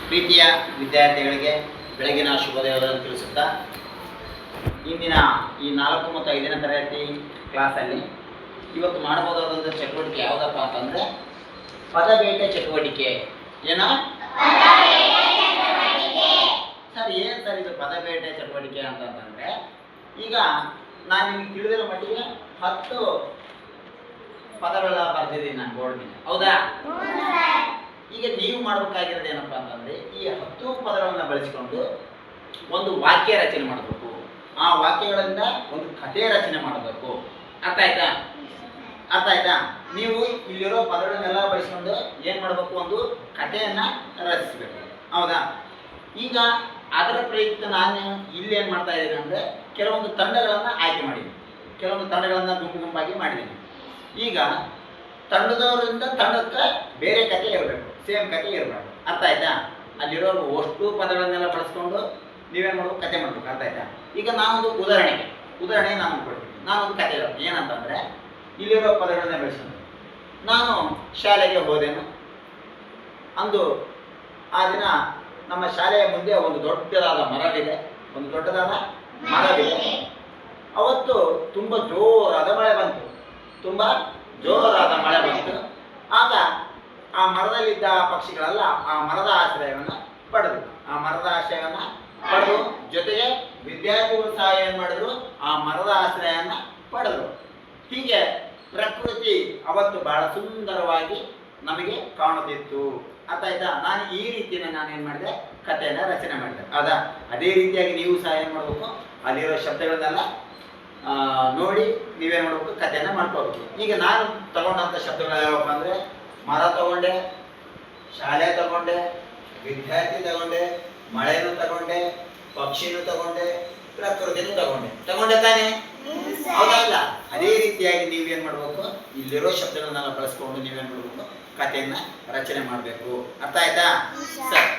ಪ್ರೀತಿಯ ವಿದ್ಯಾರ್ಥಿಗಳಿಗೆ ಬೆಳಗಿನ ಶುಭೋದಯಗಳನ್ನು ತಿಳಿಸುತ್ತಾ ಇಂದಿನ ಈ 4 ಮತ್ತು 5ನೇ ತರಗತಿ ಕ್ಲಾಸಲ್ಲಿ ಇವತ್ತು ಮಾಡಬಹುದಾದಂಥ ಚಟುವಟಿಕೆ ಯಾವುದಪ್ಪ ಅಂತಂದರೆ ಪದಬೇಟೆ ಚಟುವಟಿಕೆ. ಏನೋ ಸರ್, ಏನು ಸರ್ ಇದು ಪದಬೇಟೆ ಚಟುವಟಿಕೆ ಅಂತಂದರೆ, ಈಗ ನಾನು ನಿಮಗೆ ತಿಳಿದಿರೋ ಮಟ್ಟಿಗೆ 10 ಪದಗಳ ಬರ್ದಿದ್ದೀನಿ ನಾನು ಬೋರ್ಡ್ ಮೇಲೆ, ಹೌದಾ? ಈಗ ನೀವು ಮಾಡಬೇಕಾಗಿರೋದು ಏನಪ್ಪ ಅಂತಂದರೆ ಈ 10 ಪದಗಳನ್ನು ಬಳಸಿಕೊಂಡು ಒಂದು ವಾಕ್ಯ ರಚನೆ ಮಾಡಬೇಕು. ಆ ವಾಕ್ಯಗಳಿಂದ ಒಂದು ಕಥೆ ರಚನೆ ಮಾಡಬೇಕು. ಅರ್ಥ ಆಯ್ತಾ? ಅರ್ಥ ಆಯ್ತಾ? ನೀವು ಇಲ್ಲಿರೋ ಪದಗಳನ್ನೆಲ್ಲ ಬಳಸಿಕೊಂಡು ಏನು ಮಾಡಬೇಕು, ಒಂದು ಕಥೆಯನ್ನು ರಚಿಸಬೇಕು, ಹೌದಾ? ಈಗ ಅದರ ಪ್ರಯುಕ್ತ ನಾನು ಇಲ್ಲಿ ಏನು ಮಾಡ್ತಾ ಇದ್ದೀನಿ ಅಂದರೆ ಕೆಲವೊಂದು ತಂಡಗಳನ್ನು ಆಯ್ಕೆ ಮಾಡಿದ್ದೀನಿ, ಕೆಲವೊಂದು ತಂಡಗಳನ್ನು ಗುಂಪಾಗಿ ಮಾಡಿದ್ದೀನಿ. ಈಗ ತಂಡದವರಿಂದ ತಂಡಕ್ಕೆ ಬೇರೆ ಕಥೆ ಇರಬೇಕು, ಸೇಮ್ ಕಥೆ ಇರಬೇಕು. ಅರ್ಥ ಆಯ್ತಾ? ಅಲ್ಲಿರೋ ಅಷ್ಟು ಪದಗಳನ್ನೆಲ್ಲ ಬಳಸ್ಕೊಂಡು ನೀವೇನು ಮಾಡಬೇಕು, ಕತೆ ಮಾಡಬೇಕು. ಅರ್ಥ ಆಯ್ತಾ? ಈಗ ನಾನೊಂದು ಉದಾಹರಣೆ ನಾನು ಕೊಡ್ತೀನಿ. ನಾನೊಂದು ಕತೆ ಏನಂತಂದರೆ, ಇಲ್ಲಿರೋ ಪದಗಳನ್ನೇ ಬಳಸ್ಕೊಂಡು ನಾನು ಶಾಲೆಗೆ ಹೋದೆನು. ಅಂದು ಆ ದಿನ ನಮ್ಮ ಶಾಲೆಯ ಮುಂದೆ ಒಂದು ದೊಡ್ಡದಾದ ಮರವಿದೆ. ಅವತ್ತು ತುಂಬ ಜೋರಾದ ಮಳೆ ಬಂತು. ಆಗ ಆ ಮರದಲ್ಲಿದ್ದ ಪಕ್ಷಿಗಳೆಲ್ಲ ಆ ಮರದ ಆಶ್ರಯವನ್ನು ಪಡೆದು ಜೊತೆಗೆ ವಿದ್ಯಾರ್ಥಿಗಳು ಸಹ ಏನು ಮಾಡಿದ್ರು, ಆ ಮರದ ಆಶ್ರಯವನ್ನು ಪಡೆದರು. ಹೀಗೆ ಪ್ರಕೃತಿ ಅವತ್ತು ಬಹಳ ಸುಂದರವಾಗಿ ನಮಗೆ ಕಾಣುತ್ತಿತ್ತು. ಅರ್ಥ ಆಯ್ತಾ? ನಾನು ಈ ರೀತಿಯ ನಾನೇನು ಮಾಡಿದೆ, ಕಥೆಯನ್ನು ರಚನೆ ಮಾಡಿದೆ. ಹೌದಾ? ಅದೇ ರೀತಿಯಾಗಿ ನೀವು ಸಹ ಏನು ಮಾಡಬೇಕು, ಅಲ್ಲಿರೋ ಶಬ್ದಗಳನ್ನೆಲ್ಲ ನೋಡಿ ನೀವೇನು ಮಾಡಬೇಕು, ಕಥೆಯನ್ನು ಮಾಡ್ಕೋಬೇಕು. ಈಗ ನಾನು ತಗೊಂಡಂಥ ಶಬ್ದಗಳು ಯಾವಪ್ಪ ಅಂದರೆ, ಮರ ತಗೊಂಡೆ, ಶಾಲೆ ತಗೊಂಡೆ, ವಿದ್ಯಾರ್ಥಿ ತಗೊಂಡೆ, ಮಳೆನೂ ತಗೊಂಡೆ, ಪಕ್ಷಿನೂ ತಗೊಂಡೆ, ಪ್ರಕೃತಿನೂ ತಗೊಂಡೆ ತಾನೇ? ಹೌದಲ್ಲ? ಅದೇ ರೀತಿಯಾಗಿ ನೀವೇನು ಮಾಡಬೇಕು, ಇಲ್ಲಿರೋ ಶಬ್ದಗಳನ್ನೆಲ್ಲ ಬಳಸ್ಕೊಂಡು ನೀವೇನು ಮಾಡಬೇಕು, ಕಥೆಯನ್ನು ರಚನೆ ಮಾಡಬೇಕು. ಅರ್ಥ ಆಯ್ತಾ? ಸರಿ.